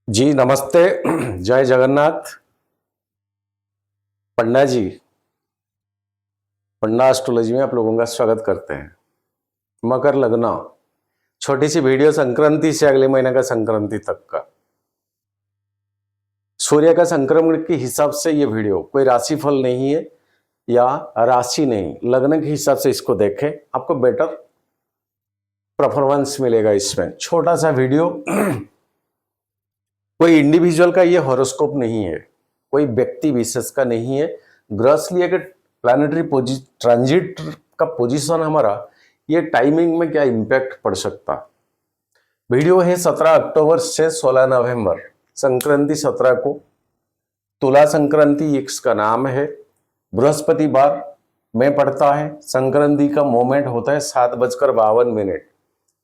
जी नमस्ते। जय जगन्नाथ। पंडा जी, पंडा एस्ट्रोलॉजी में आप लोगों का स्वागत करते हैं। मकर लग्न, छोटी सी वीडियो संक्रांति से अगले महीने का संक्रांति तक का सूर्य का संक्रमण के हिसाब से ये वीडियो, कोई राशिफल नहीं है या राशि नहीं, लग्न के हिसाब से इसको देखें, आपको बेटर परफॉर्मेंस मिलेगा। इसमें छोटा सा वीडियो, कोई इंडिविजुअल का ये हॉरोस्कोप नहीं है, कोई व्यक्ति विशेष का नहीं है। ग्रॉसली अगर प्लानिटरी ट्रांजिट का पोजीशन हमारा, ये टाइमिंग में क्या इम्पैक्ट पड़ सकता। वीडियो है 17 अक्टूबर से 16 नवंबर, संक्रांति 17 को, तुला संक्रांति इसका नाम है। बृहस्पतिवार में पड़ता है। संक्रांति का मोमेंट होता है 7:52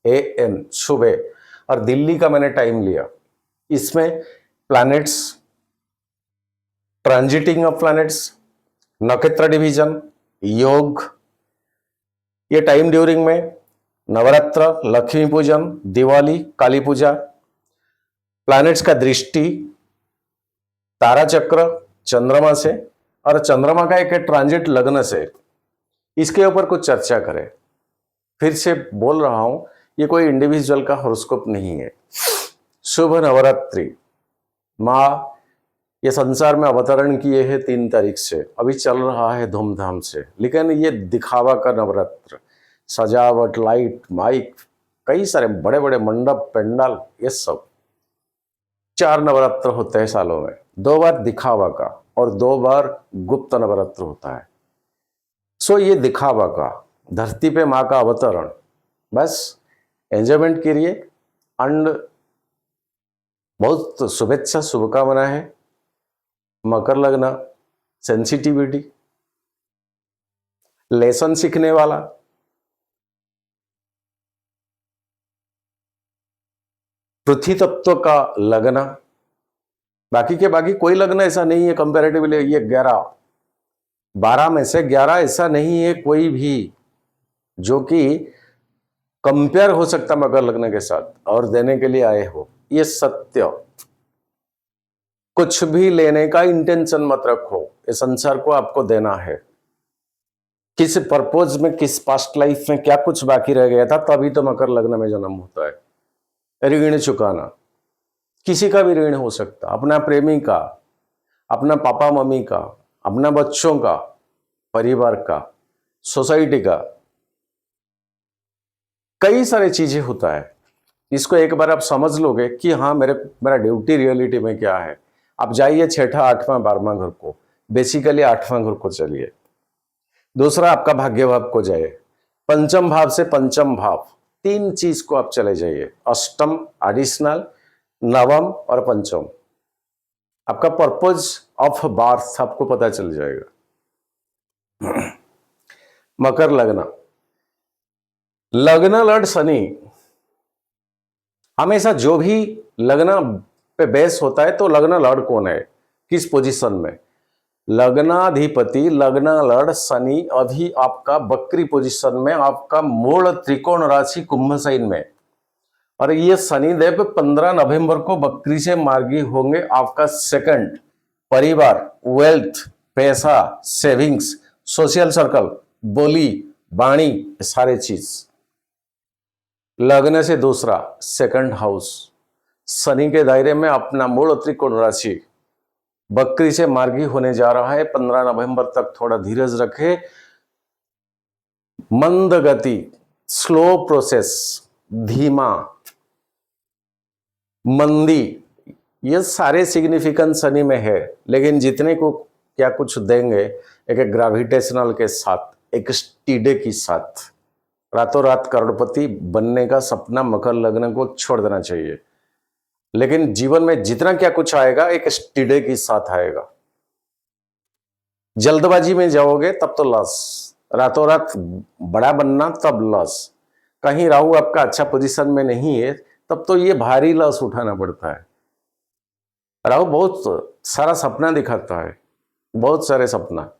AM सुबह, और दिल्ली का मैंने टाइम लिया। इसमें प्लैनेट्स, ट्रांजिटिंग ऑफ प्लैनेट्स, नक्षत्र डिवीजन, योग, ये टाइम ड्यूरिंग में नवरात्र, लक्ष्मी पूजन, दिवाली, काली पूजा, प्लैनेट्स का दृष्टि, तारा चक्र चंद्रमा से, और चंद्रमा का एक ट्रांजिट लग्न से, इसके ऊपर कुछ चर्चा करें। फिर से बोल रहा हूं, ये कोई इंडिविजुअल का हॉरोस्कोप नहीं है। शुभ नवरात्रि। माँ ये संसार में अवतरण किए हैं 3 तारीख से, अभी चल रहा है धूमधाम से, लेकिन ये दिखावा का नवरात्र, सजावट, लाइट, माइक, कई सारे बड़े बड़े मंडप, पंडाल, ये सब 4 नवरात्र होते हैं सालों में। 2 बार दिखावा का और 2 बार गुप्त नवरात्र होता है। सो ये दिखावा का, धरती पे माँ का अवतरण, बस एंजॉयमेंट के लिए। एंड बहुत शुभेच्छा, शुभकामना है। मकर लग्न, सेंसिटिविटी, लेसन सीखने वाला, पृथ्वी तत्व का लग्न। बाकी के बाकी कोई लग्न ऐसा नहीं है कंपैरेटिवली, ये 12 में से 11 ऐसा नहीं है कोई भी जो कि कंपेयर हो सकता मकर लग्न के साथ और देने के लिए आए हो। ये सत्य, कुछ भी लेने का इंटेंशन मत रखो, इस संसार को आपको देना है। किस पर्पज में, किस पास्ट लाइफ में क्या कुछ बाकी रह गया था, तभी तो मकर लग्न में जन्म होता है। ऋण चुकाना, किसी का भी ऋण हो सकता, अपना प्रेमी का, अपना पापा मम्मी का, अपना बच्चों का, परिवार का, सोसाइटी का, कई सारी चीजें होता है। इसको एक बार आप समझ लोगे कि हाँ मेरा ड्यूटी रियलिटी में क्या है। आप जाइए 6ठा, 8वां, 12वां घर को, बेसिकली 8वां घर को चलिए। दूसरा आपका भाग्य भाव को जाइए, पंचम भाव से पंचम भाव, 3 चीज को आप चले जाइए, अष्टम, एडिशनल, नवम और पंचम। आपका पर्पज ऑफ बार्थ आपको पता चल जाएगा। मकर लग्न, लग्न लॉर्ड शनि, हमेशा जो भी लग्न पे बेस होता है तो लग्न लॉर्ड कौन है, किस पोजीशन में, लग्नाधिपति लग्न लॉर्ड शनि अभी आपका बकरी पोजीशन में, आपका मूल त्रिकोण राशि कुंभ साइन में। और ये शनिदेव 15 नवंबर को बकरी से मार्गी होंगे। आपका सेकंड, परिवार, वेल्थ, पैसा, सेविंग्स, सोशल सर्कल, बोली, वाणी, सारे चीज। लग्न से दूसरा, सेकंड हाउस, शनि के दायरे में अपना मूल त्रिकोण राशि बकरी से मार्गी होने जा रहा है। 15 नवंबर तक थोड़ा धीरज रखे, मंद गति, स्लो प्रोसेस, धीमा, मंदी, ये सारे सिग्निफिकेंस शनि में है। लेकिन जितने को क्या कुछ देंगे, एक ग्रेविटेशनल के साथ, एक स्टीडे के साथ, रातों रात करोड़पति बनने का सपना मकर लग्न को छोड़ देना चाहिए। लेकिन जीवन में जितना क्या कुछ आएगा, एक स्टीडे के साथ आएगा। जल्दबाजी में जाओगे तब तो लॉस, रातों रात बड़ा बनना तब लॉस। कहीं राहु आपका अच्छा पोजीशन में नहीं है तब तो ये भारी लॉस उठाना पड़ता है। राहु बहुत सारा सपना दिखाता है, बहुत सारे सपना।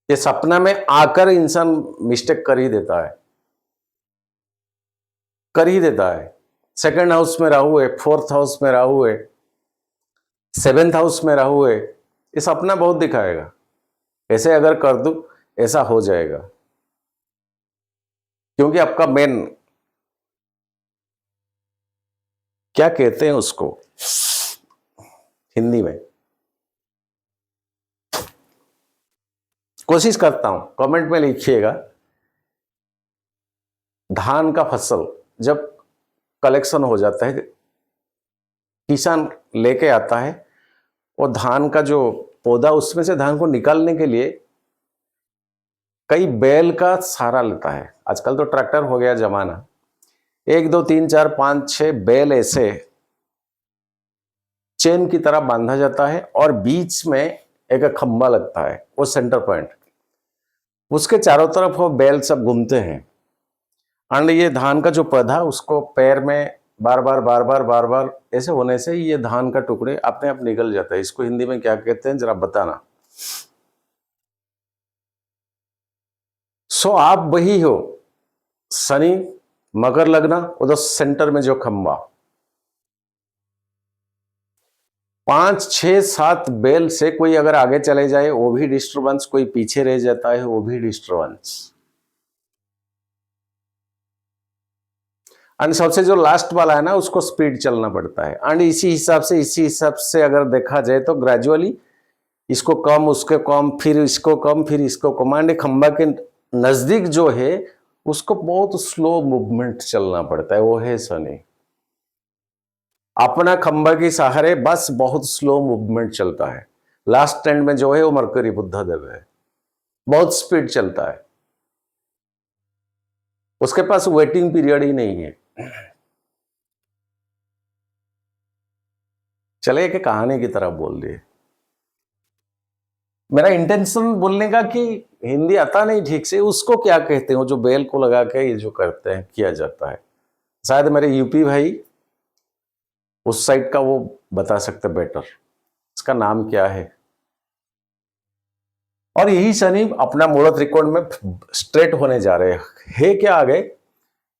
ये सपना में आकर इंसान मिस्टेक कर ही देता है, कर ही देता है। सेकंड हाउस में राहु है, फोर्थ हाउस में राहु है, सेवेंथ हाउस में राहु है, ये सपना बहुत दिखाएगा। ऐसे अगर कर दूं ऐसा हो जाएगा, क्योंकि आपका मेन क्या कहते हैं उसको हिंदी में, कोशिश करता हूं, कमेंट में लिखिएगा। धान का फसल जब कलेक्शन हो जाता है, किसान लेके आता है, और धान का जो पौधा उसमें से धान को निकालने के लिए कई बैल का सहारा लेता है। आजकल तो ट्रैक्टर हो गया जमाना। 1 2 3 4 5 6 बैल ऐसे चेन की तरह बांधा जाता है, और बीच में एक खंबा लगता है, वो सेंटर पॉइंट। उसके चारों तरफ वो बैल सब घूमते हैं, एंड ये धान का जो पौधा उसको पैर में बार बार बार बार बार बार ऐसे होने से ये धान का टुकड़े अपने आप निकल जाता है। इसको हिंदी में क्या कहते हैं जरा बताना। सो आप वही हो, शनि मकर लग्न, उधर सेंटर में जो खंबा, 5 6 7 बैल से कोई अगर आगे चले जाए वो भी डिस्टर्बेंस, कोई पीछे रह जाता है वो भी डिस्टर्बेंस, एंड सबसे जो लास्ट वाला है ना उसको स्पीड चलना पड़ता है। एंड इसी हिसाब से अगर देखा जाए तो ग्रेजुअली इसको कम, उसके कम, फिर इसको कम, फिर इसको कम, एंड खंबा के नजदीक जो है उसको बहुत स्लो मूवमेंट चलना पड़ता है, वो है शनि। अपना खंबा के सहारे बस बहुत स्लो मूवमेंट चलता है। लास्ट एंड में जो है वो मरकरी बुधदेव है, बहुत स्पीड चलता है, उसके पास वेटिंग पीरियड ही नहीं है। चले एक कहानी की तरह बोल दिए। मेरा इंटेंशन बोलने का कि हिंदी आता नहीं ठीक से, उसको क्या कहते हैं, वो जो बेल को लगा के ये जो करते हैं किया जाता है, शायद मेरे यूपी भाई उस साइड का वो बता सकते बेटर, इसका नाम क्या है। और यही शनि अपना मूल त्रिकोण में स्ट्रेट होने जा रहे हैं। क्या आगे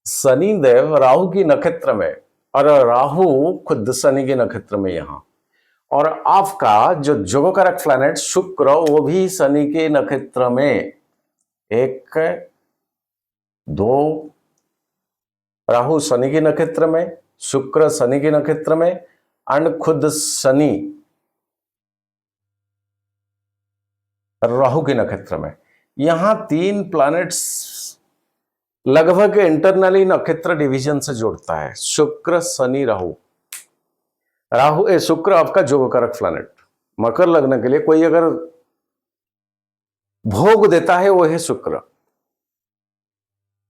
शनि देव राहु की नक्षत्र में, और राहु खुद शनि के नक्षत्र में यहां, और आपका जो जोगकारक प्लैनेट शुक्र वो भी शनि के नक्षत्र में, 1 2 राहु शनि के नक्षत्र में, शुक्र शनि के नक्षत्र में, एंड खुद शनि राहु के नक्षत्र में। यहां 3 प्लैनेट्स लगभग इंटरनली नक्षत्र डिवीजन से जोड़ता है, शुक्र शनि राहु। शुक्र आपका जोगकारक प्लैनेट, मकर लग्न के लिए कोई अगर भोग देता है वो है शुक्र,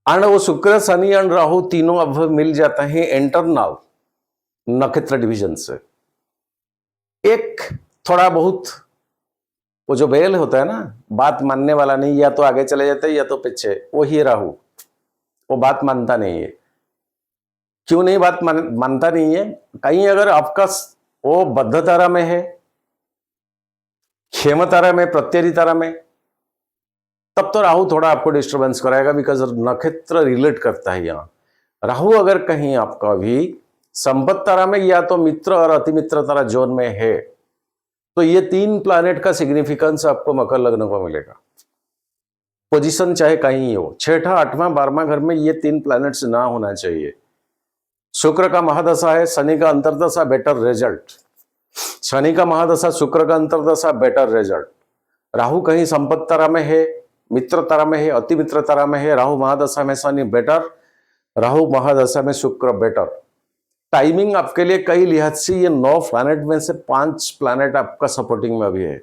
एंड वो शुक्र शनि एंड राहु तीनों अब मिल जाता है इंटरनल नक्षत्र डिवीजन से। एक थोड़ा बहुत वो जो बेल होता है ना, बात मानने वाला नहीं, या तो आगे चले जाते हैं या तो पीछे, वो ही राहु, वो बात मानता नहीं है। क्यों नहीं बात मानता नहीं है, कहीं अगर आपका वो बद्ध तारा में है, क्षेम तारा में, प्रत्ययी तारा में, तब तो राहु थोड़ा आपको डिस्टरबेंस कराएगा, बिकॉज नक्षत्र रिलेट करता है यहां। राहु अगर कहीं आपका भी संपत्ति तारा में या तो मित्र और अतिमित्र तारा जोन में है, तो ये 3 प्लैनेट का सिग्निफिकेंस आपको मकर लग्न को मिलेगा। पोजीशन चाहे कहीं हो, 6ठा 8वां 12वां घर में ये 3 प्लैनेट्स ना होना चाहिए। शुक्र का महादशा है, शनि का अंतरदशा, बेटर रिजल्ट। शनि का महादशा, शुक्र का अंतरदशा, बेटर रिजल्ट। राहु कहीं संपत्ति तारा में है, मित्र तारा में है, अति मित्र तारा में है, राहु महादशा में शनि बेटर, राहु महादशा में शुक्र बेटर। टाइमिंग आपके लिए कई लिहाज से ये 9 प्लैनेट में से 5 प्लैनेट आपका सपोर्टिंग में अभी है।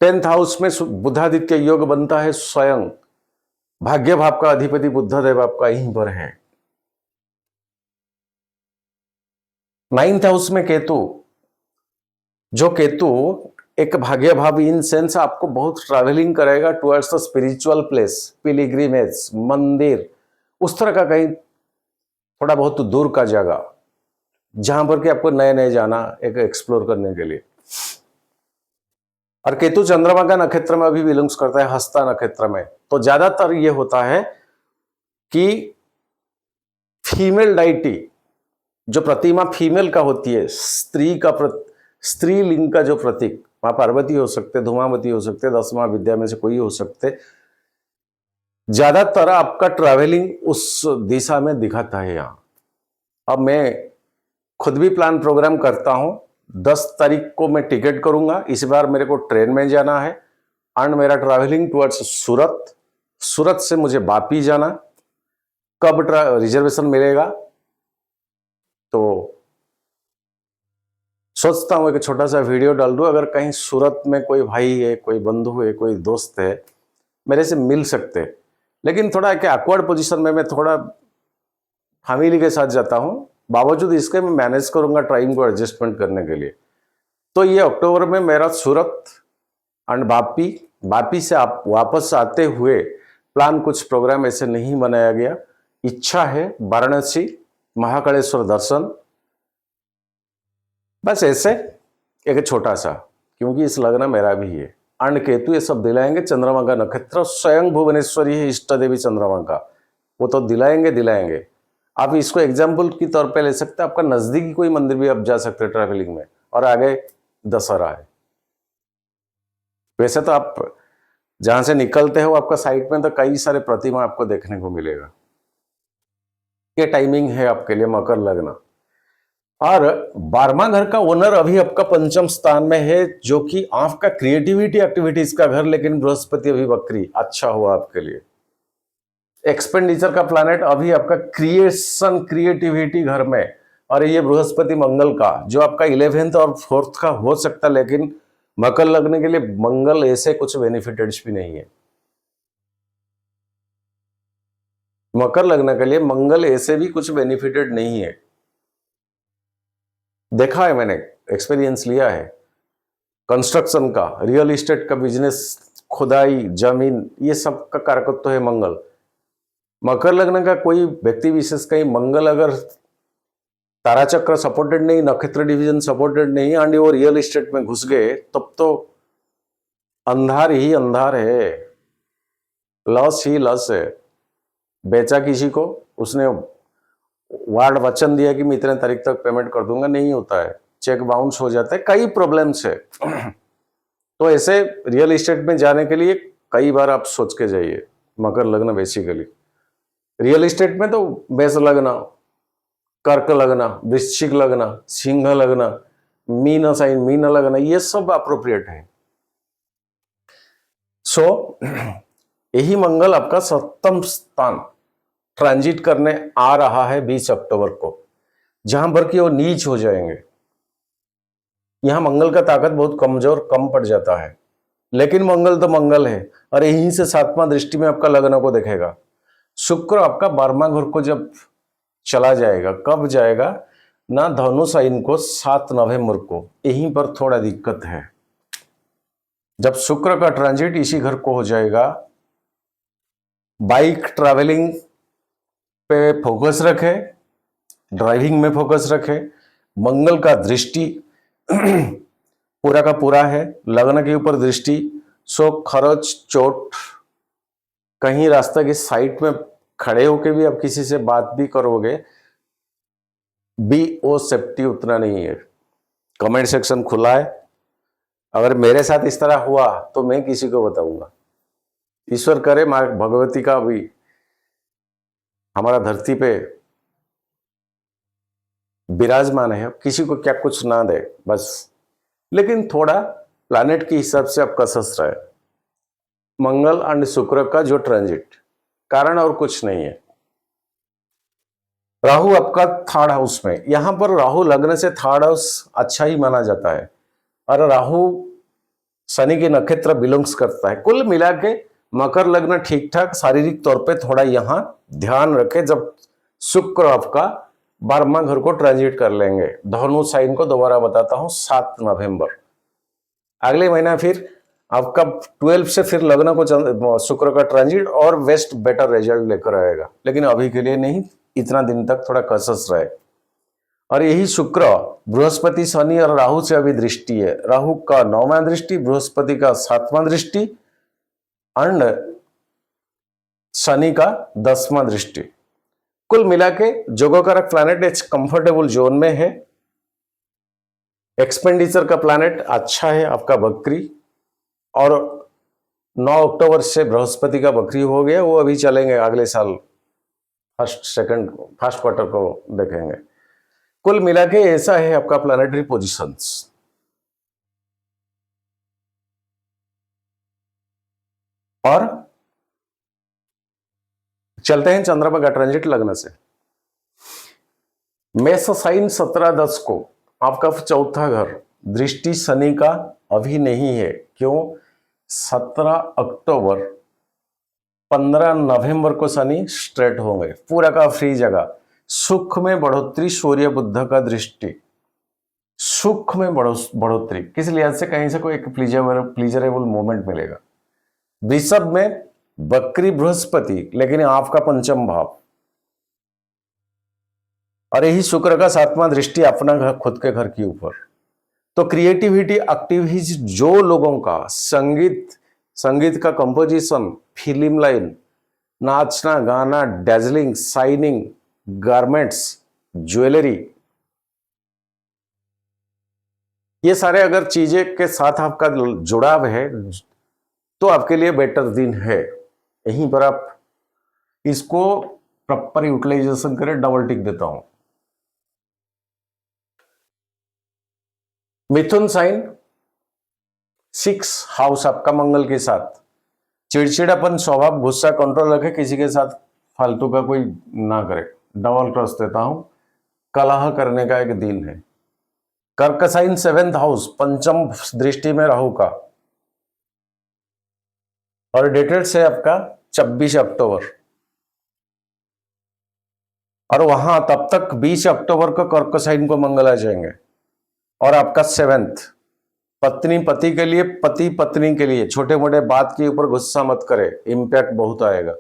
10th हाउस में बुधादित्य योग बनता है, स्वयं भाग्य भाव का अधिपति बुधदेव आपका यहीं पर है। 9th हाउस में केतु, जो केतु एक भाग्य भाव इन सेंस आपको बहुत ट्रैवलिंग करेगा towards the spiritual place, pilgrimage, मंदिर, उस तरह का कहीं थोड़ा बहुत दूर का जगह जहां पर कि आपको नए नए जाना, एक एक्सप्लोर करने के लिए। और केतु चंद्रमा का नक्षत्र में अभी बिलोंग्स करता है, हस्ता नक्षत्र में, तो ज्यादातर ये होता है कि फीमेल डाइटी, जो प्रतिमा फीमेल का होती है, स्त्री लिंग का जो प्रतीक, माँ पार्वती हो सकते, धूमावती हो सकते, 10वां विद्या में से कोई हो सकते, ज्यादातर आपका ट्रैवलिंग उस दिशा में दिखाता है यहाँ। अब मैं खुद भी प्लान प्रोग्राम करता हूं, 10 तारीख को मैं टिकट करूंगा। इस बार मेरे को ट्रेन में जाना है एंड मेरा ट्रैवलिंग टुवर्ड्स सूरत, सूरत से मुझे वापी जाना। कब रिजर्वेशन मिलेगा तो सोचता हूं एक छोटा सा वीडियो डाल दूं। अगर कहीं सूरत में कोई भाई है, कोई बंधु है, कोई दोस्त है, मेरे से मिल सकते, लेकिन थोड़ा एक ऑकवर्ड पोजीशन में मैं थोड़ा फैमिली के साथ जाता हूं, बावजूद इसके मैं मैनेज करूंगा टाइम को एडजस्टमेंट करने के लिए। तो ये अक्टूबर में मेरा सूरत एंड वापी से आप वापस आते हुए प्लान कुछ प्रोग्राम ऐसे नहीं बनाया गया। इच्छा है वाराणसी महाकालेश्वर दर्शन, बस ऐसे एक छोटा सा, क्योंकि इस लग्न मेरा भी है। एंड केतु ये सब दिलाएंगे। चंद्रमा का नक्षत्र स्वयं भुवनेश्वरी है, इष्ट देवी चंद्रमा का, वो तो दिलाएंगे। आप इसको एग्जाम्पल के तौर पे ले सकते हैं। आपका नजदीकी कोई मंदिर भी आप जा सकते हैं ट्रैवलिंग में, और आगे दशहरा है। वैसे तो आप जहां से निकलते हो आपका साइड में तो कई सारे प्रतिमा आपको देखने को मिलेगा। ये टाइमिंग है आपके लिए मकर लग्न। और 12वां घर का ओनर अभी आपका पंचम स्थान में है, जो कि आपका क्रिएटिविटी एक्टिविटीज का घर, लेकिन बृहस्पति अभी वक्री, अच्छा हुआ आपके लिए। एक्सपेंडिचर का प्लैनेट अभी आपका क्रिएटिविटी घर में, और ये बृहस्पति मंगल का, जो आपका 11th और 4th का हो सकता, लेकिन मकर लग्न के लिए मंगल ऐसे कुछ बेनिफिटेड भी नहीं है। मकर लग्न के लिए मंगल ऐसे भी कुछ बेनिफिटेड नहीं है। देखा है मैंने, एक्सपीरियंस लिया है। कंस्ट्रक्शन का, रियल एस्टेट का बिजनेस, खुदाई, जमीन, ये सब का कारकत्व है मंगल। मकर लग्न का कोई व्यक्ति विशेष, कहीं मंगल अगर तारा चक्र सपोर्टेड नहीं, नक्षत्र डिवीजन सपोर्टेड नहीं, एंड वो रियल एस्टेट में घुस गए, तब तो अंधार ही अंधार है, लॉस ही लॉस है। बेचा किसी को, उसने वार्ड वचन दिया कि मैं इतने तारीख तक पेमेंट कर दूंगा, नहीं होता है, चेक बाउंस हो जाता है, कई प्रॉब्लम्स है। तो ऐसे रियल एस्टेट में जाने के लिए कई बार आप सोच के जाइए। मकर लग्न बेसिकली रियल एस्टेट में तो मेष लग्न, कर्क लग्न, वृश्चिक लग्न, सिंह लग्न, मीन साइन, मीन लग्न, ये सब अप्रोप्रिएट है। सो यही मंगल आपका 7वां स्थान ट्रांजिट करने आ रहा है 20 अक्टूबर को, जहां पर कि वो नीच हो जाएंगे। यहां मंगल का ताकत बहुत कमजोर कम पड़ जाता है, लेकिन मंगल तो मंगल है, और यहीं से 7वां दृष्टि में आपका लग्न को देखेगा। शुक्र आपका 12वां घर को जब चला जाएगा, कब जाएगा ना, धनु साइन को 7 नवंबर को। यहीं पर थोड़ा दिक्कत है, जब शुक्र का ट्रांजिट इसी घर को हो जाएगा। बाइक ट्रैवलिंग पे फोकस रखे, ड्राइविंग में फोकस रखे। मंगल का दृष्टि पूरा का पूरा है लग्न के ऊपर दृष्टि, सो खरोच चोट, कहीं रास्ते के साइड में खड़े होके भी आप किसी से बात भी करोगे, बी ओ सेफ्टी उतना नहीं है। कमेंट सेक्शन खुला है, अगर मेरे साथ इस तरह हुआ तो मैं किसी को बताऊंगा। ईश्वर करे माँ भगवती का भी हमारा धरती पे विराजमान है, किसी को क्या कुछ ना दे बस, लेकिन थोड़ा प्लैनेट के हिसाब से आप कसस रहे। मंगल एंड शुक्र का जो ट्रांजिट, कारण और कुछ नहीं है। राहु आपका 3rd हाउस में, यहां पर राहु लग्न से 3rd हाउस अच्छा ही माना जाता है, और राहु शनि के नक्षत्र बिलोंग्स करता है। कुल मिला के मकर लग्न ठीक ठाक, शारीरिक तौर पे थोड़ा यहां ध्यान रखे। जब शुक्र आपका 12वां घर को ट्रांजिट कर लेंगे, धनु साइन को दोबारा बताता हूं 7 नवंबर, अगले महीना फिर आपका 12 से फिर लग्न को शुक्र का ट्रांजिट, और वेस्ट बेटर रिजल्ट लेकर आएगा, लेकिन अभी के लिए नहीं, इतना दिन तक थोड़ा कसस रहे। और यही शुक्र बृहस्पति, शनि और राहु से अभी दृष्टि है। राहु का 9वां दृष्टि, बृहस्पति का 7वां दृष्टि, एंड शनि का 10वां दृष्टि। कुल मिला के जोगोकारक प्लैनेट एक कंफर्टेबल जोन में है। एक्सपेंडिचर का प्लैनेट अच्छा है आपका बकरी, और 9 अक्टूबर से बृहस्पति का बकरी हो गया, वो अभी चलेंगे अगले साल फर्स्ट क्वार्टर को देखेंगे। कुल मिला के ऐसा है आपका प्लैनेटरी पोजीशंस। और चलते हैं चंद्रमा का ट्रांजिट लगने से। मेष साइन 17-10 को आपका चौथा घर, दृष्टि शनि का अभी नहीं है। क्यों? 17 अक्टूबर 15 नवंबर को शनि स्ट्रेट होंगे, पूरा का फ्री जगह। सुख में बढ़ोतरी, सूर्य बुध का दृष्टि, सुख में बढ़ोतरी, किस लिहाज से? कहीं से कोई एक प्लीजरेबल मोमेंट मिलेगा। वृषभ में बकरी बृहस्पति, लेकिन आपका पंचम भाव, और यही शुक्र का 7वां दृष्टि अपना घर, खुद के घर के ऊपर। तो क्रिएटिविटी एक्टिविटीज, जो लोगों का संगीत का कंपोजिशन, फिल्म लाइन, नाचना गाना, डैजलिंग, शाइनिंग, गारमेंट्स, ज्वेलरी, ये सारे अगर चीजें के साथ आपका जुड़ाव है तो आपके लिए बेटर दिन है। यहीं पर आप इसको प्रॉपर यूटिलाइजेशन करें। डबल टिक देता हूं। मिथुन साइन 6 हाउस आपका मंगल के साथ, चिड़चिड़ापन स्वभाव, गुस्सा कंट्रोल रखे, किसी के साथ फालतू का कोई ना करे। डबल क्रॉस देता हूं। कलह करने का एक दिन है। कर्क साइन 7th हाउस, पंचम दृष्टि में राहु का, और डेटेड से आपका 26 अक्टूबर, और वहां तब तक 20 अक्टूबर को कर्क साइन को मंगल आ जाएंगे। और आपका 7th, पत्नी पति के लिए, पति पत्नी के लिए, छोटे मोटे बात के ऊपर गुस्सा मत करे, इंपैक्ट बहुत आएगा।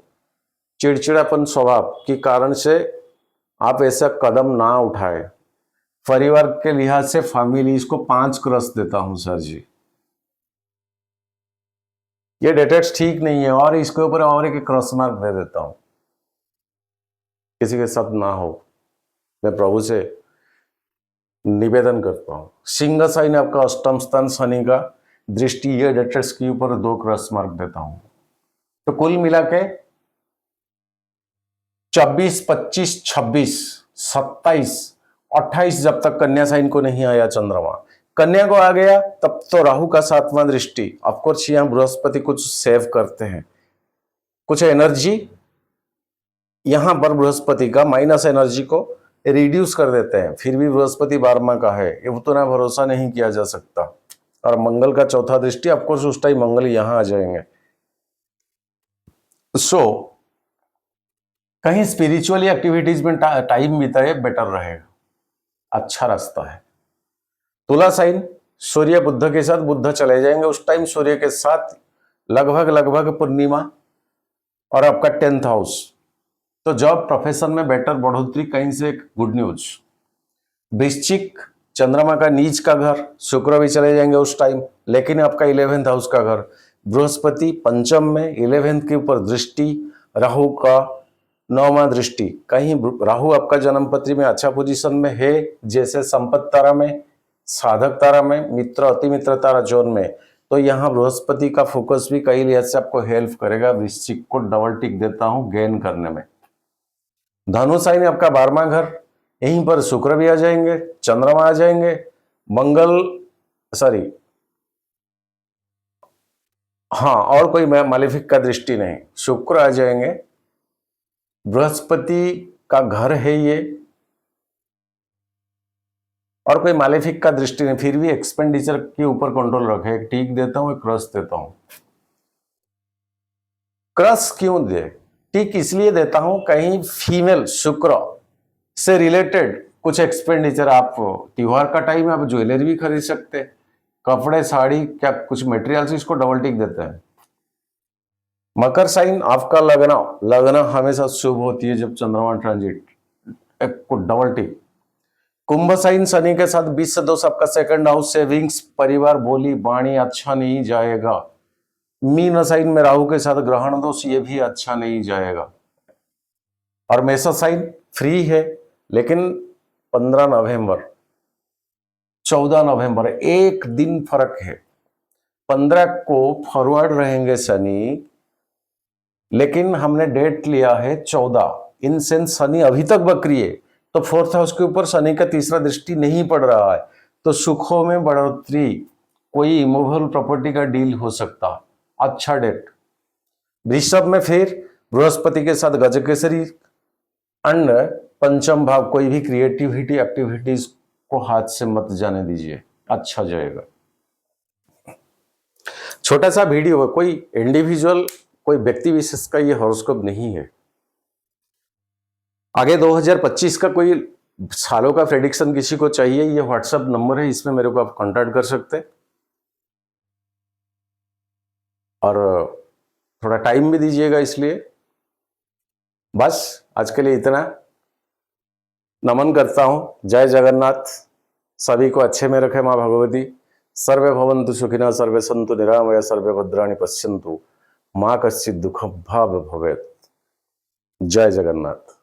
चिड़चिड़ापन स्वभाव के कारण से आप ऐसा कदम ना उठाए। परिवार के लिहाज से फैमिली, इसको 5 क्रॉस देता हूं सर जी। ये डेटेक्स ठीक नहीं है, और इसके ऊपर और एक क्रॉस मार्क दे देता हूं। किसी के साथ ना हो, मैं प्रभु से निवेदन करता हूं। सिंह साइन आपका अष्टम स्थान, शनि का दृष्टि, ये डेटेक्स के ऊपर 2 क्रॉस मार्क देता हूं। तो कुल मिला के 24, 25, 26, 27, 28, जब तक कन्या साइन को नहीं आया चंद्रमा, कन्या को आ गया तब तो राहु का 7वां दृष्टि। ऑफकोर्स यहां बृहस्पति कुछ सेव करते हैं, कुछ एनर्जी यहां पर बृहस्पति का माइनस एनर्जी को रिड्यूस कर देते हैं। फिर भी बृहस्पति 12वां का है, ये उतना भरोसा नहीं किया जा सकता। और मंगल का चौथा दृष्टि, ऑफकोर्स उस टाइम मंगल यहां आ जाएंगे। सो कहीं स्पिरिचुअली एक्टिविटीज में टाइम बिताए, बेटर रहेगा, अच्छा रास्ता है। तुला साइन सूर्य बुध के साथ, बुध चले जाएंगे उस टाइम सूर्य के साथ लगभग पूर्णिमा, और आपका 10th हाउस। तो जॉब प्रोफेशन में बेटर बढ़ोतरी, कहीं से एक गुड न्यूज। वृश्चिक चंद्रमा का नीच का घर, शुक्र भी चले जाएंगे उस टाइम, लेकिन आपका 11th हाउस का घर, बृहस्पति पंचम में, 11th के ऊपर दृष्टि, राहु का 9वां दृष्टि। कहीं राहु आपका जन्म पत्री में अच्छा पोजीशन में है, जैसे संपत्ति तारा में, साधक तारा में, मित्र अति मित्र तारा जोन में। तो यहाँ बृहस्पति का फोकस भी कई लिहाज से आपको हेल्प करेगा। वृश्चिक को डबल टिक देता हूं गेन करने में। धनु साइन आपका 12वां घर, यहीं पर शुक्र भी आ जाएंगे, चंद्रमा आ जाएंगे, और कोई मालेफिक का दृष्टि नहीं, शुक्र आ जाएंगे। बृहस्पति का घर है ये, और कोई मालेफिक का दृष्टि नहीं। फिर भी एक्सपेंडिचर के ऊपर कंट्रोल रखे। एक टिक देता हूं, एक क्रॉस देता हूं। क्रॉस क्यों दे? टिक इसलिए देता हूं, कहीं फीमेल शुक्र से रिलेटेड कुछ एक्सपेंडिचर, आप त्योहार का टाइम है, आप ज्वेलरी भी खरीद सकते, कपड़े, साड़ी, क्या कुछ मटेरियल्स, इसको डबल टिक देते हैं। मकर साइन आपका लगना हमेशा शुभ होती है जब चंद्रमा ट्रांजिट, एक को डबल टिक। कुंभ साइन शनि के साथ 20 से 2 आपका 2nd हाउस, सेविंग्स, परिवार, बोली बाणी अच्छा नहीं जाएगा। मीन साइन में राहु के साथ ग्रहण दोष, ये भी अच्छा नहीं जाएगा। और मेषा साइन फ्री है, लेकिन 15 नवंबर 14 नवंबर एक दिन फर्क है। 15 को फॉरवर्ड रहेंगे शनि, लेकिन हमने डेट लिया है 14, इन सेंस शनि अभी तक वक्री है, तो फोर्थ हाउस के ऊपर शनि का तीसरा दृष्टि नहीं पड़ रहा है, तो सुखों में बढ़ोतरी, कोई इमूवेबल प्रॉपर्टी का डील हो सकता है, अच्छा डेट। वृषभ में फिर बृहस्पति के साथ गजकेसरी अंड पंचम भाव, कोई भी क्रिएटिविटी एक्टिविटीज को हाथ से मत जाने दीजिए, अच्छा जाएगा। छोटा सा वीडियो है, कोई इंडिविजुअल कोई व्यक्ति विशेष का ये हॉरोस्कोप नहीं है। आगे 2025 का कोई सालों का प्रेडिक्शन किसी को चाहिए, ये व्हाट्सएप नंबर है, इसमें मेरे को आप कांटेक्ट कर सकते हैं, और थोड़ा टाइम भी दीजिएगा। इसलिए बस आज के लिए इतना, नमन करता हूं। जय जगन्नाथ, सभी को अच्छे में रखे मां भगवती। सर्वे भवन्तु सुखिनः, सर्वे सन्तु निरामया, सर्वे भद्राणि पश्यन्तु, मां कश्चित् दुःखं भाग् भवेत्। जय जगन्नाथ।